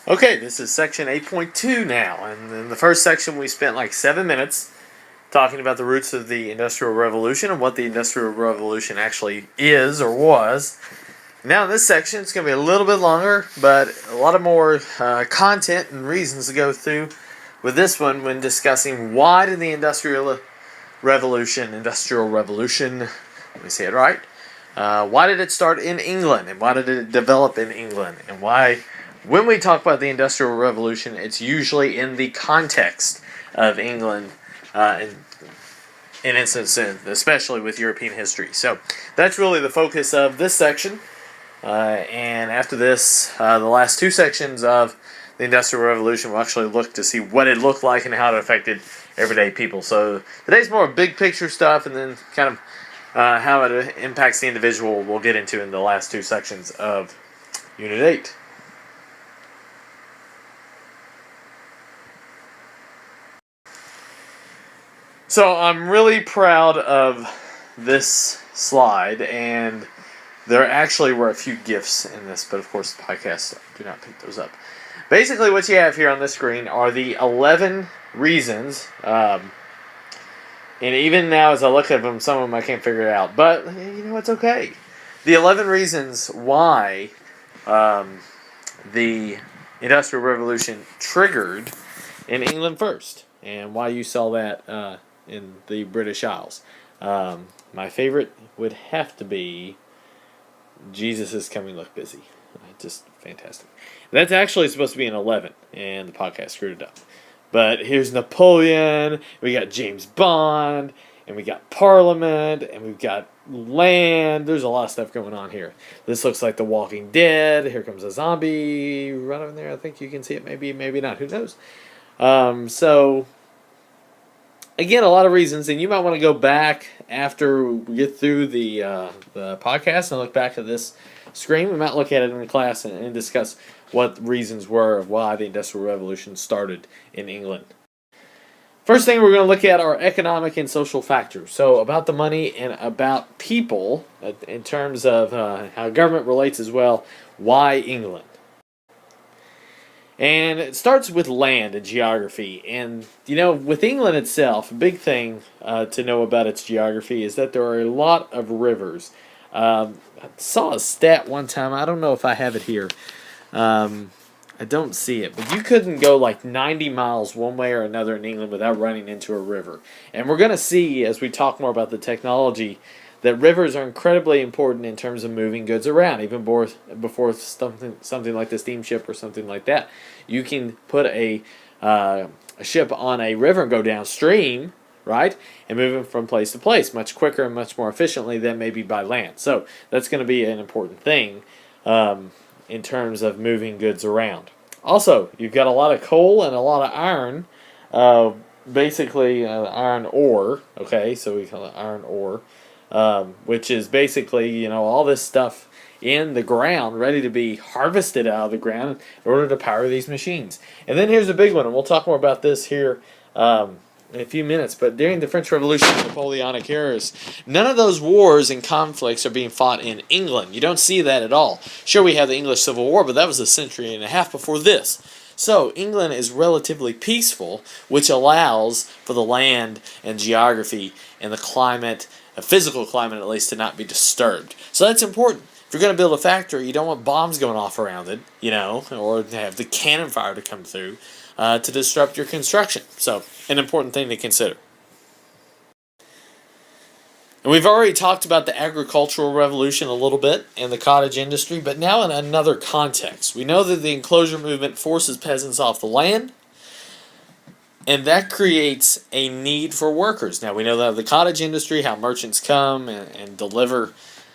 Okay, this is section 8.2 now, and in the first section we spent like 7 minutes talking about the roots of the Industrial Revolution and what the Industrial Revolution actually is or was. Now in this section it's going to be a little bit longer, but a lot of more content and reasons to go through with this one when discussing why did the Industrial Revolution, let me say it right, why did it start in England, and why did it develop in England, and why, when we talk about the Industrial Revolution, it's usually in the context of England, in instance, especially with European history. So that's really the focus of this section. And after this, the last two sections of the Industrial Revolution will actually look to see what it looked like and how it affected everyday people. So today's more big picture stuff, and then kind of how it impacts the individual we'll get into in the last two sections of Unit 8. So I'm really proud of this slide, and there actually were a few GIFs in this, but of course the podcasts do not pick those up. Basically what you have here on the screen are the 11 reasons, and even now as I look at them, some of them I can't figure it out, but you know, it's okay. The 11 reasons why the Industrial Revolution triggered in England first, and why you saw that in the British Isles. My favorite would have to be Jesus is Coming, Look Busy. Just fantastic. That's actually supposed to be an 11, and the podcast screwed it up. But here's Napoleon, we got James Bond, and we got Parliament, and we've got land. There's a lot of stuff going on here. This looks like The Walking Dead. Here comes a zombie right over there. I think you can see it. Maybe, maybe not. Who knows? So, again, a lot of reasons, and you might want to go back after we get through the podcast and look back at this screen. We might look at it in the class and discuss what reasons were of why the Industrial Revolution started in England. First thing we're going to look at are economic and social factors. So about the money and about people in terms of how government relates as well. Why England? And it starts with land and geography. And, you know, with England itself, a big thing to know about its geography is that there are a lot of rivers. I saw a stat one time. I don't know if I have it here. I don't see it. But you couldn't go like 90 miles one way or another in England without running into a river. And we're going to see, as we talk more about the technology, that rivers are incredibly important in terms of moving goods around, even before something like the steamship or something like that. You can put a ship on a river and go downstream, right, and move them from place to place much quicker and much more efficiently than maybe by land. So that's going to be an important thing in terms of moving goods around. Also, you've got a lot of coal and a lot of iron, basically iron ore, okay, so we call it iron ore. Which is basically, you know, all this stuff in the ground ready to be harvested out of the ground in order to power these machines. And then here's a big one, and we'll talk more about this here in a few minutes, but during the French Revolution and Napoleonic eras, none of those wars and conflicts are being fought in England. You don't see that at all. Sure, we have the English Civil War, but that was a century and a half before this. So England is relatively peaceful, which allows for the land and geography and the climate, a physical climate at least, to not be disturbed. So that's important. If you're going to build a factory, you don't want bombs going off around it, you know, or have the cannon fire to come through to disrupt your construction. So, an important thing to consider. And we've already talked about the agricultural revolution a little bit and the cottage industry, but now in another context. We know that the enclosure movement forces peasants off the land, and that creates a need for workers. Now, we know that the cottage industry, how merchants come and deliver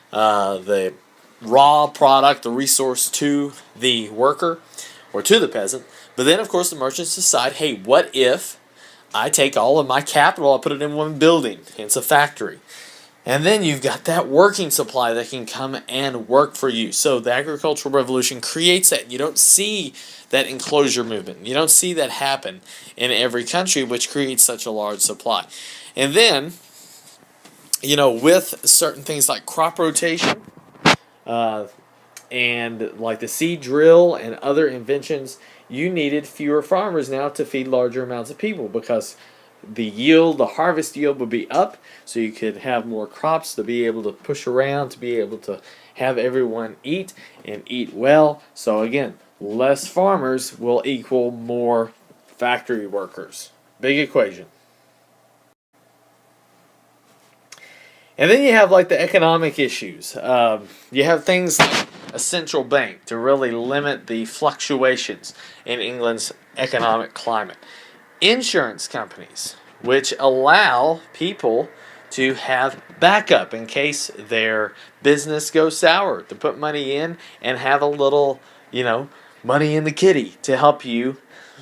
the raw product, the resource to the worker or to the peasant. But then, of course, the merchants decide, hey, what if I take all of my capital, I put it in one building, it's a factory. And then you've got that working supply that can come and work for you. So the agricultural revolution creates that. You don't see that enclosure movement. You don't see that happen in every country, which creates such a large supply. And then, you know, with certain things like crop rotation, and like the seed drill and other inventions, you needed fewer farmers now to feed larger amounts of people because the harvest yield would be up, so you could have more crops to be able to push around, to be able to have everyone eat and eat well. So again, less farmers will equal more factory workers. Big equation. And then you have like the economic issues. You have things like a central bank to really limit the fluctuations in England's economic climate. Insurance companies, which allow people to have backup in case their business goes sour, to put money in and have a little, money in the kitty to help you.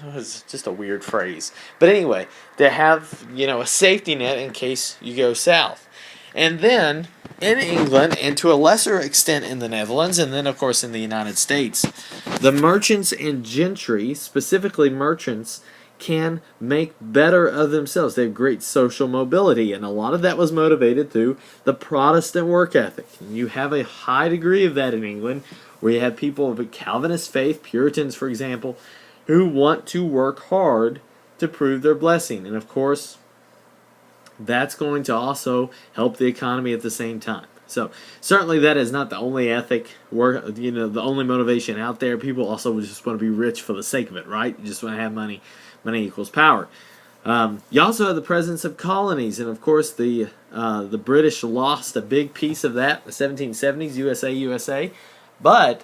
It's just a weird phrase. But anyway, to have, a safety net in case you go south. And then in England, and to a lesser extent in the Netherlands, and then of course in the United States, the merchants and gentry, specifically merchants, can make better of themselves. They have great social mobility, and a lot of that was motivated through the Protestant work ethic. And you have a high degree of that in England, where you have people of a Calvinist faith, Puritans, for example, who want to work hard to prove their blessing. And of course, that's going to also help the economy at the same time. So certainly that is not the only ethic, the only motivation out there. People also just want to be rich for the sake of it, right? You just want to have money. Money equals power. You also have the presence of colonies, and of course the British lost a big piece of that in the 1770s, USA. But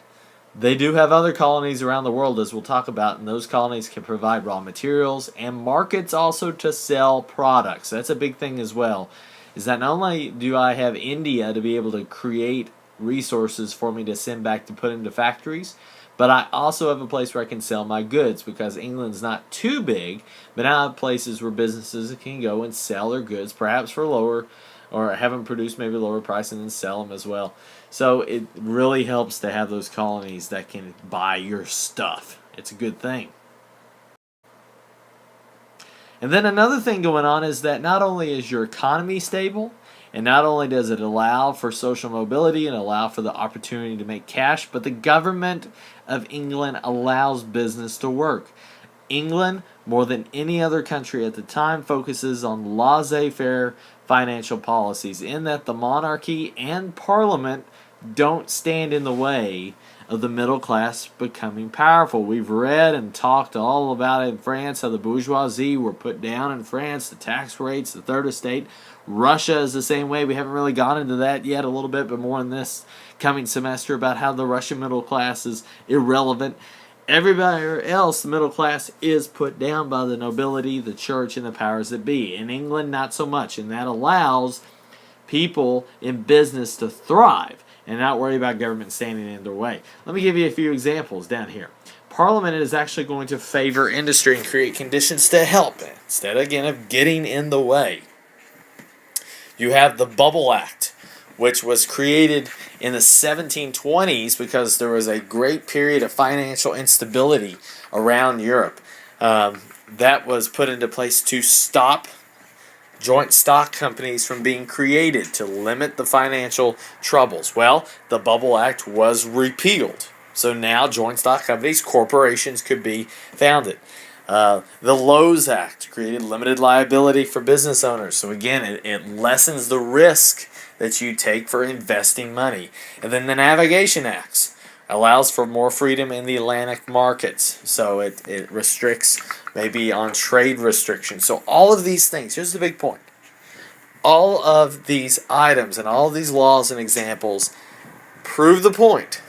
they do have other colonies around the world, as we'll talk about, and those colonies can provide raw materials and markets also to sell products. That's a big thing as well, is that not only do I have India to be able to create resources for me to send back to put into factories, but I also have a place where I can sell my goods, because England's not too big, but I have places where businesses can go and sell their goods, perhaps for lower, or have them produced maybe lower price and then sell them as well. So it really helps to have those colonies that can buy your stuff. It's a good thing. And then another thing going on is that not only is your economy stable, and not only does it allow for social mobility and allow for the opportunity to make cash, but the government of England allows business to work. England, more than any other country at the time, focuses on laissez-faire financial policies, in that the monarchy and parliament don't stand in the way of the middle class becoming powerful. We've read and talked all about it in France, how the bourgeoisie were put down in France, the tax rates, the third estate. Russia is the same way. We haven't really gone into that yet, a little bit, but more in this coming semester, about how the Russian middle class is irrelevant. Everybody else, the middle class, is put down by the nobility, the church, and the powers that be. In England, not so much, and that allows people in business to thrive and not worry about government standing in their way. Let me give you a few examples down here. Parliament is actually going to favor industry and create conditions to help it, instead, again, of getting in the way. You have the Bubble Act, which was created in the 1720s because there was a great period of financial instability around Europe. That was put into place to stop joint stock companies from being created, to limit the financial troubles. Well, the Bubble Act was repealed. So now joint stock companies, corporations, could be founded. The Lowe's Act created limited liability for business owners. So again, it lessens the risk that you take for investing money. And then the Navigation Acts allows for more freedom in the Atlantic markets. So it restricts maybe on trade restrictions. So all of these things, here's the big point. All of these items and all of these laws and examples prove the point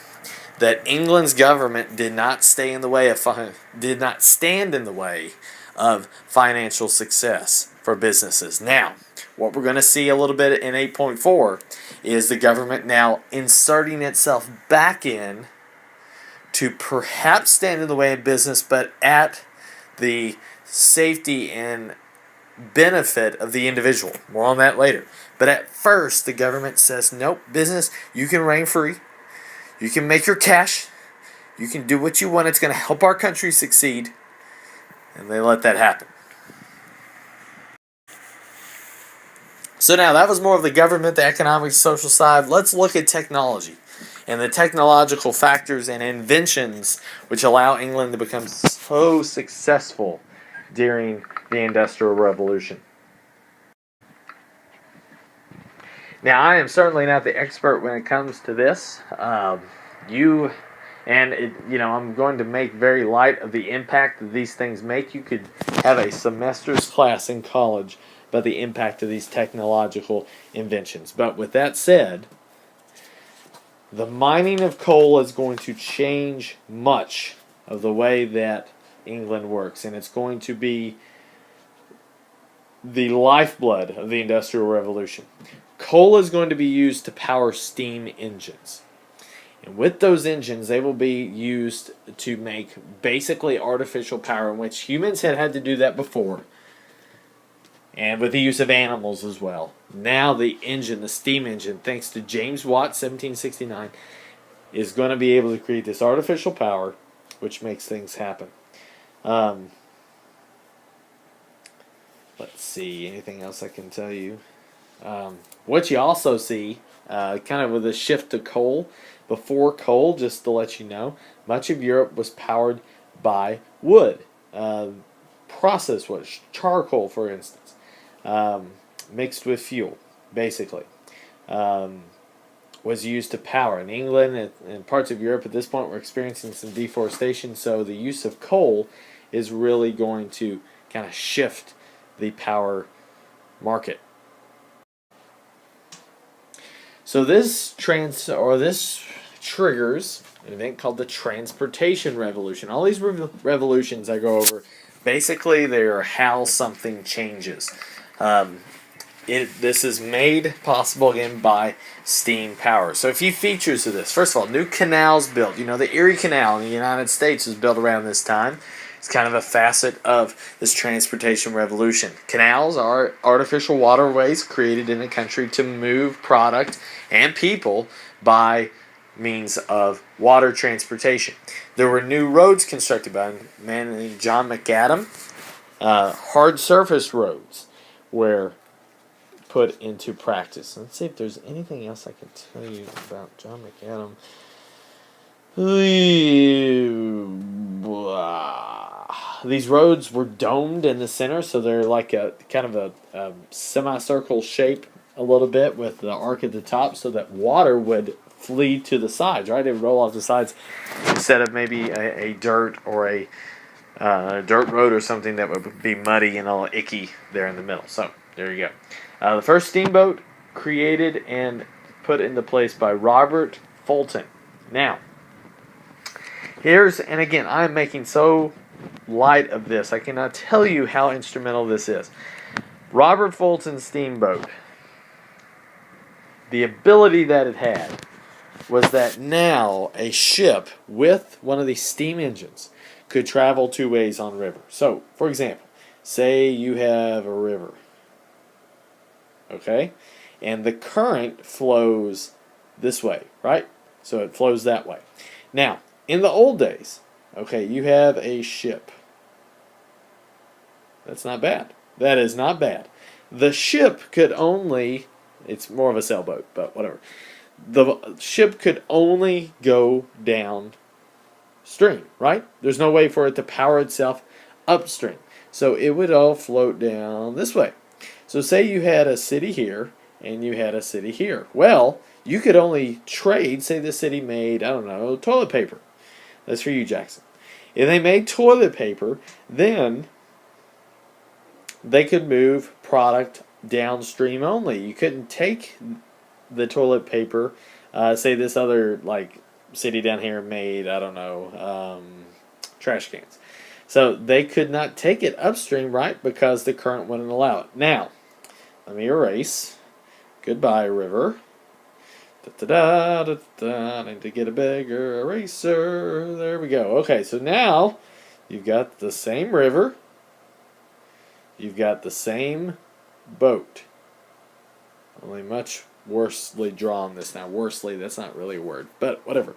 that England's government did not stand in the way of financial success for businesses. Now, what we're going to see a little bit in 8.4 is the government now inserting itself back in to perhaps stand in the way of business, but at the safety and benefit of the individual. More on that later. But at first, the government says, nope, business, you can reign free. You can make your cash. You can do what you want. It's going to help our country succeed. And they let that happen. So now that was more of the government, the economic, social side. Let's look at technology and the technological factors and inventions which allow England to become so successful during the Industrial Revolution. Now, I am certainly not the expert when it comes to this. You and it, I'm going to make very light of the impact that these things make. You could have a semester's class in college about the impact of these technological inventions. But with that said, the mining of coal is going to change much of the way that England works, and it's going to be the lifeblood of the Industrial Revolution. Coal is going to be used to power steam engines. And with those engines, they will be used to make basically artificial power, in which humans had to do that before. And with the use of animals as well. Now the engine, the steam engine, thanks to James Watt, 1769, is going to be able to create this artificial power, which makes things happen. Let's see, anything else I can tell you? What you also see, kind of with a shift to coal, before coal, just to let you know, much of Europe was powered by wood. Processed wood, charcoal for instance. Mixed with fuel, basically, was used to power. In England and parts of Europe at this point, we're experiencing some deforestation, so the use of coal is really going to kind of shift the power market. So this triggers an event called the Transportation Revolution. All these revolutions I go over, basically, they are how something changes. This is made possible again by steam power. So a few features of this. First of all, new canals built. The Erie Canal in the United States was built around this time. It's kind of a facet of this transportation revolution. Canals are artificial waterways created in a country to move product and people by means of water transportation. There were new roads constructed by a man named John McAdam. Hard surface roads were put into practice. Let's see if there's anything else I can tell you about John McAdam. These roads were domed in the center, so they're like a kind of a semicircle shape a little bit with the arc at the top, so that water would flee to the sides, right? It would roll off the sides instead of maybe a dirt or a dirt road or something that would be muddy and all icky there in the middle. So there you go. The first steamboat created and put into place by Robert Fulton. Now, and again, I'm making so light of this, I cannot tell you how instrumental this is. Robert Fulton's steamboat, the ability that it had was that now a ship with one of these steam engines could travel two ways on river. So, for example, say you have a river, okay? And the current flows this way, right? So it flows that way. Now, in the old days, okay, you have a ship. That's not bad. That is not bad. The ship could only, it's more of a sailboat, but whatever. The ship could only go downstream, right? There's no way for it to power itself upstream. So it would all float down this way. So say you had a city here and you had a city here. Well, you could only trade, say the city made, I don't know, toilet paper. That's for you, Jackson. If they made toilet paper, then they could move product downstream only. You couldn't take the toilet paper, say this other city down here made, I don't know, trash cans. So they could not take it upstream, right, because the current wouldn't allow it. Now, let me erase. Goodbye, river. I need to get a bigger eraser. There we go. Okay, so now you've got the same river. You've got the same boat. Only much worsely drawn this now. Worsely, that's not really a word, but whatever.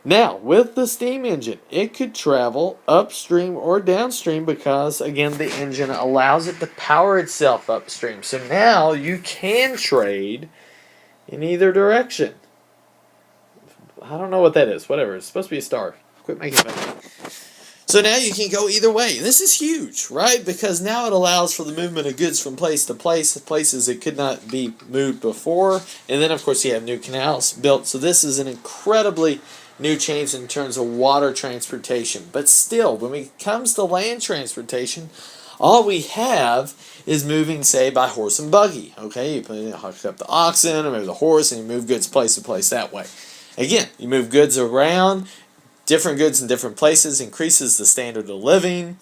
Now, with the steam engine, it could travel upstream or downstream because, again, the engine allows it to power itself upstream. So now you can trade in either direction. I don't know what that is. Whatever. It's supposed to be a star. Quit making fun. So now you can go either way. This is huge, right? Because now it allows for the movement of goods from place to place, places that could not be moved before. And then, of course, you have new canals built. So this is an incredibly new change in terms of water transportation. But still, when it comes to land transportation, all we have is moving, say, by horse and buggy. Okay, you hook up the oxen or maybe the horse and you move goods place to place that way. Again, you move goods around, different goods in different places, increases the standard of living,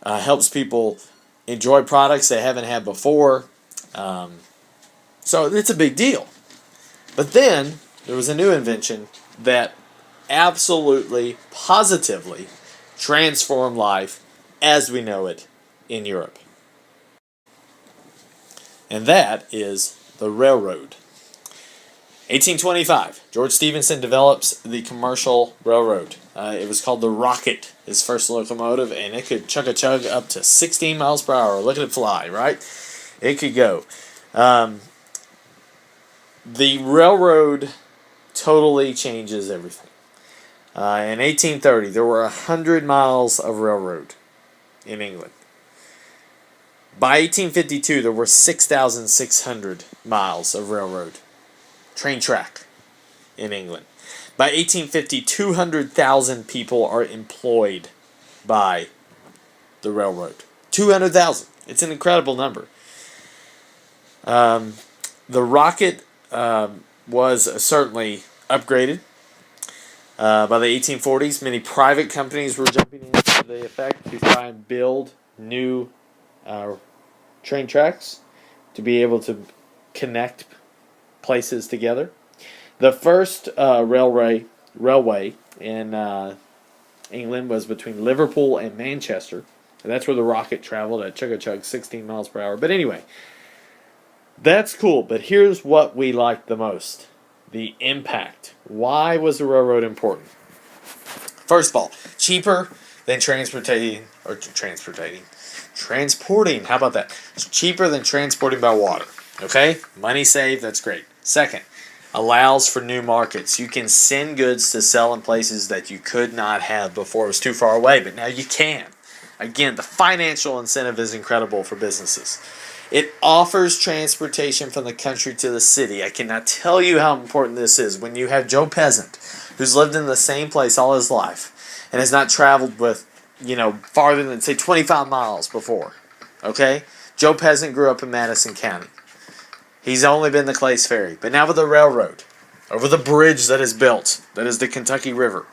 helps people enjoy products they haven't had before. So it's a big deal. But then there was a new invention that absolutely, positively transformed life as we know it in Europe. And that is the railroad. 1825, George Stephenson develops the commercial railroad. It was called the Rocket, his first locomotive, and it could chug up to 16 miles per hour. Look at it fly, right? It could go. The railroad totally changes everything. In 1830, there were 100 miles of railroad in England. By 1852, there were 6,600 miles of railroad. Train track in England. By 1850, 200,000 people are employed by the railroad. 200,000. It's an incredible number. The Rocket was certainly upgraded. By the 1840s, many private companies were jumping into the effect to try and build new train tracks to be able to connect places together. The first railway in England was between Liverpool and Manchester. And that's where the Rocket traveled at chug 16 miles per hour. But anyway, that's cool. But here's what we liked the most. The impact. Why was the railroad important? First of all, cheaper than transporting. How about that? It's cheaper than transporting by water. Okay? Money saved, that's great. Second, allows for new markets. You can send goods to sell in places that you could not have before. It was too far away, but now you can. Again, the financial incentive is incredible for businesses. It offers transportation from the country to the city. I cannot tell you how important this is. When you have Joe Peasant, who's lived in the same place all his life and has not traveled with, farther than, say, 25 miles before. Okay? Joe Peasant grew up in Madison County. He's only been to Clay's Ferry. But now with the railroad, over the bridge that is built, that is the Kentucky River,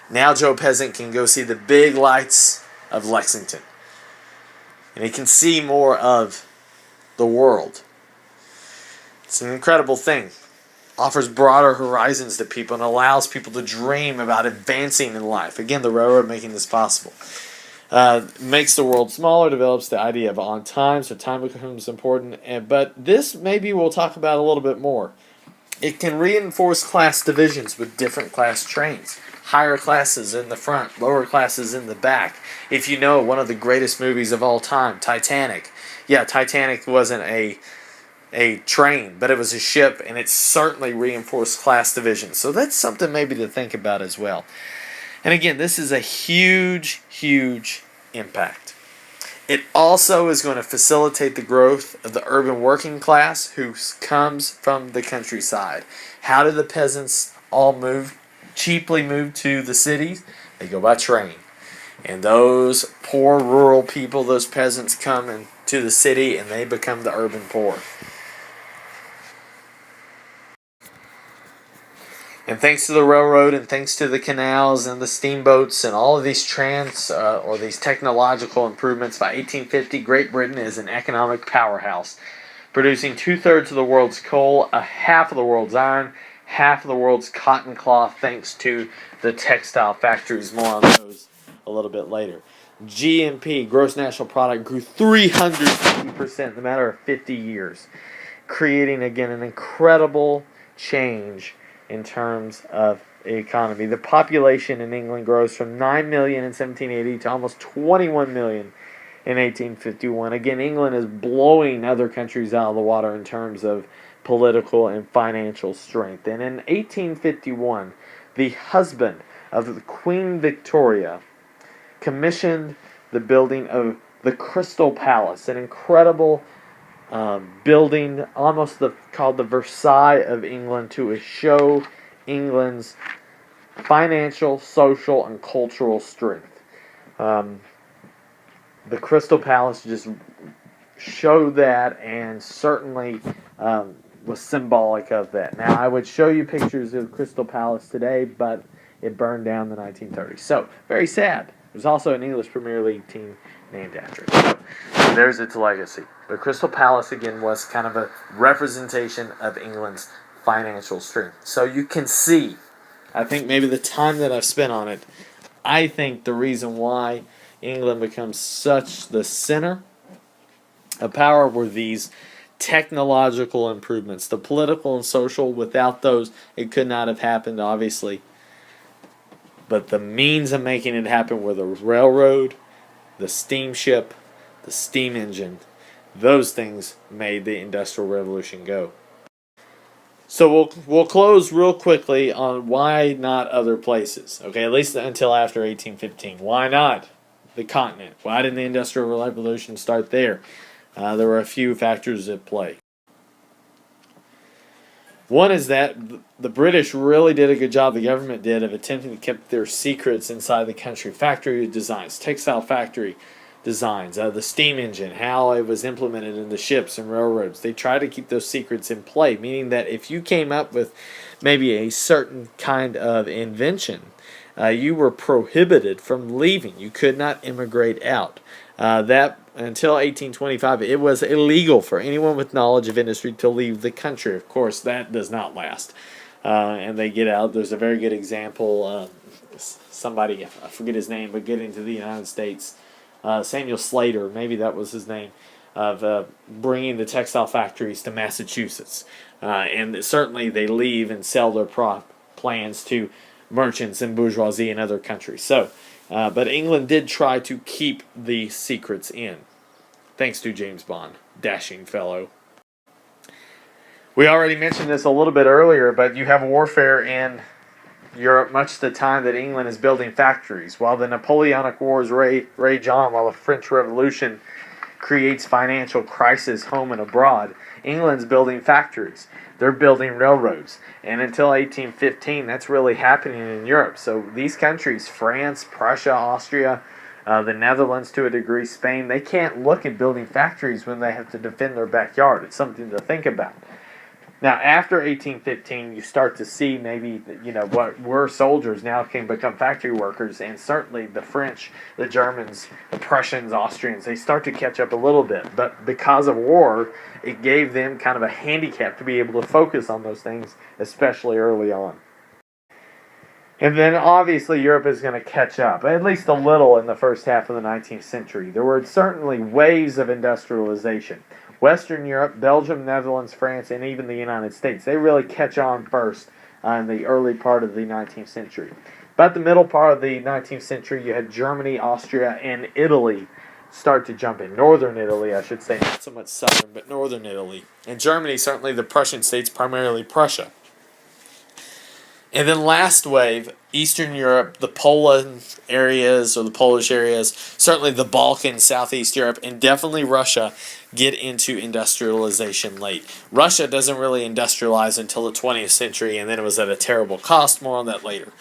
now Joe Peasant can go see the big lights of Lexington. And he can see more of the world. It's an incredible thing. Offers broader horizons to people and allows people to dream about advancing in life. Again, the railroad making this possible. Makes the world smaller, develops the idea of on time, so time becomes important. But this maybe we'll talk about a little bit more. It can reinforce class divisions with different class trains. Higher classes in the front, lower classes in the back. If you know one of the greatest movies of all time, Titanic. Yeah, Titanic wasn't a train, but it was a ship, and it certainly reinforced class divisions. So that's something maybe to think about as well. And again, this is a huge, huge impact. It also is going to facilitate the growth of the urban working class who comes from the countryside. How do the peasants all cheaply move to the cities? They go by train. And those poor rural people, those peasants come into the city and they become the urban poor. And thanks to the railroad and thanks to the canals and the steamboats and all of these these technological improvements, by 1850, Great Britain is an economic powerhouse, producing 2/3 of the world's coal, half of the world's iron, half of the world's cotton cloth, thanks to the textile factories. More on those a little bit later. GNP, gross national product, grew 350% in a matter of 50 years, creating, again, an incredible change in terms of economy. The population in England grows from 9 million in 1780 to almost 21 million in 1851. Again, England is blowing other countries out of the water in terms of political and financial strength. And in 1851, the husband of Queen Victoria commissioned the building of the Crystal Palace, an incredible building, almost called the Versailles of England, to show England's financial, social, and cultural strength. The Crystal Palace just showed that, and certainly was symbolic of that. Now, I would show you pictures of Crystal Palace today, but it burned down in the 1930s. So, very sad. There's also an English Premier League team named after it. So, there's its legacy. The Crystal Palace, again, was kind of a representation of England's financial strength. So you can see, I think maybe the time that I've spent on it, I think the reason why England becomes such the center of power were these technological improvements. The political and social, without those, it could not have happened, obviously. But the means of making it happen were the railroad, the steamship, the steam engine. Those things made the Industrial Revolution go. So we'll close real quickly on why not other places. Okay, at least until after 1815. Why not the continent? Why didn't the Industrial Revolution start there? There were a few factors at play. One is that the British really did a good job, the government did, of attempting to keep their secrets inside the country. Factory designs, textile factory designs, the steam engine, how it was implemented in the ships and railroads. They tried to keep those secrets in play, meaning that if you came up with maybe a certain kind of invention, you were prohibited from leaving. You could not immigrate out. That until 1825, it was illegal for anyone with knowledge of industry to leave the country. Of course, that does not last. And they get out. There's a very good example. Somebody, I forget his name, but getting to the United States, Samuel Slater, maybe that was his name, of bringing the textile factories to Massachusetts. And certainly they leave and sell their plans to merchants and bourgeoisie in other countries. So, but England did try to keep the secrets in, thanks to James Bond, dashing fellow. We already mentioned this a little bit earlier, but you have warfare in Europe much of the time that England is building factories. While the Napoleonic Wars rage on, while the French Revolution creates financial crisis home and abroad, England's building factories. They're building railroads. And until 1815, that's really happening in Europe. So these countries, France, Prussia, Austria, the Netherlands to a degree, Spain, they can't look at building factories when they have to defend their backyard. It's something to think about. Now, after 1815, you start to see maybe, what were soldiers now can become factory workers, and certainly the French, the Germans, the Prussians, Austrians, they start to catch up a little bit. But because of war, it gave them kind of a handicap to be able to focus on those things, especially early on. And then obviously Europe is going to catch up, at least a little in the first half of the 19th century. There were certainly waves of industrialization. Western Europe, Belgium, Netherlands, France, and even the United States, they really catch on first in the early part of the 19th century. About the middle part of the 19th century, you had Germany, Austria, and Italy start to jump in. Northern Italy, I should say, not so much southern, but northern Italy. And Germany, certainly the Prussian states, primarily Prussia. And then last wave, Eastern Europe, the Poland areas or the Polish areas, certainly the Balkans, Southeast Europe, and definitely Russia get into industrialization late. Russia doesn't really industrialize until the 20th century, and then it was at a terrible cost. More on that later.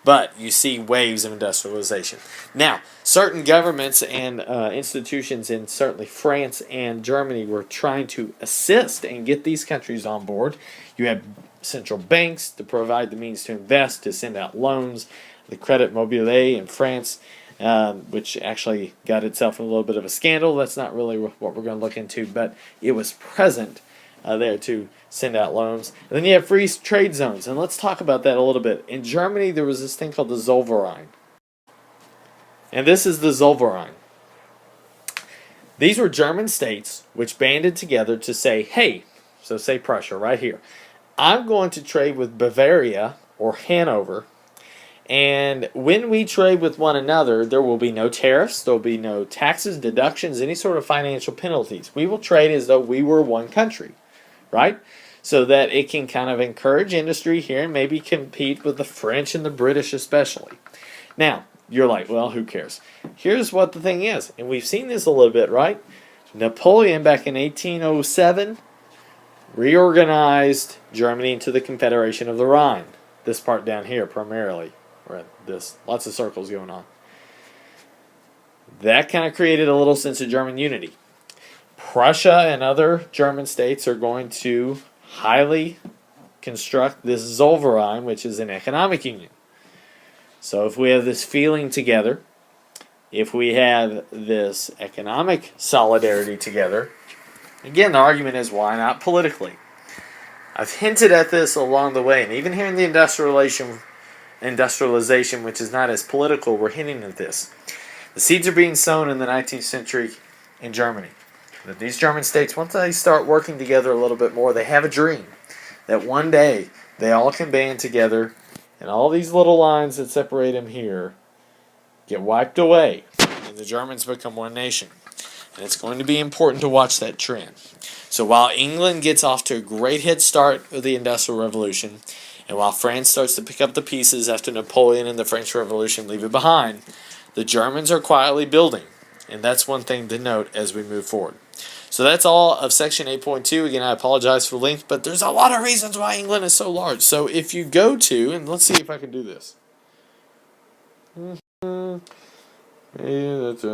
But you see waves of industrialization. Now, certain governments and institutions in certainly France and Germany were trying to assist and get these countries on board. You had central banks to provide the means to invest, to send out loans. The Credit Mobile in France, which actually got itself in a little bit of a scandal. That's not really what we're going to look into, but it was present there to send out loans. And then you have free trade zones, and let's talk about that a little bit. In Germany, there was this thing called the Zovarim. And this is the Zovarim. These were German states which banded together to say, hey, so say Prussia right here, I'm going to trade with Bavaria or Hanover, And when we trade with one another, there will be no tariffs, there will be no taxes, deductions, any sort of financial penalties. We will trade as though we were one country, right? So that it can kind of encourage industry here and maybe compete with the French and the British especially. Now, you're like, well, who cares? Here's what the thing is, and we've seen this a little bit, right? Napoleon, back in 1807, reorganized Germany into the Confederation of the Rhine. This part down here, primarily. Right, lots of circles going on. That kind of created a little sense of German unity. Prussia and other German states are going to highly construct this Zovarim, which is an economic union. So if we have this feeling together, if we have this economic solidarity together, again, the argument is why not politically? I've hinted at this along the way, and even here in the Industrialization, which is not as political, we're hinting at this. The seeds are being sown in the 19th century in Germany. That these German states, once they start working together a little bit more, they have a dream that one day they all can band together and all these little lines that separate them here get wiped away and the Germans become one nation. And it's going to be important to watch that trend. So while England gets off to a great head start with the Industrial Revolution, and while France starts to pick up the pieces after Napoleon and the French Revolution leave it behind, the Germans are quietly building. And that's one thing to note as we move forward. So that's all of section 8.2. Again, I apologize for the length, but there's a lot of reasons why England is so large. So if you go to, and let's see if I can do this. Maybe that's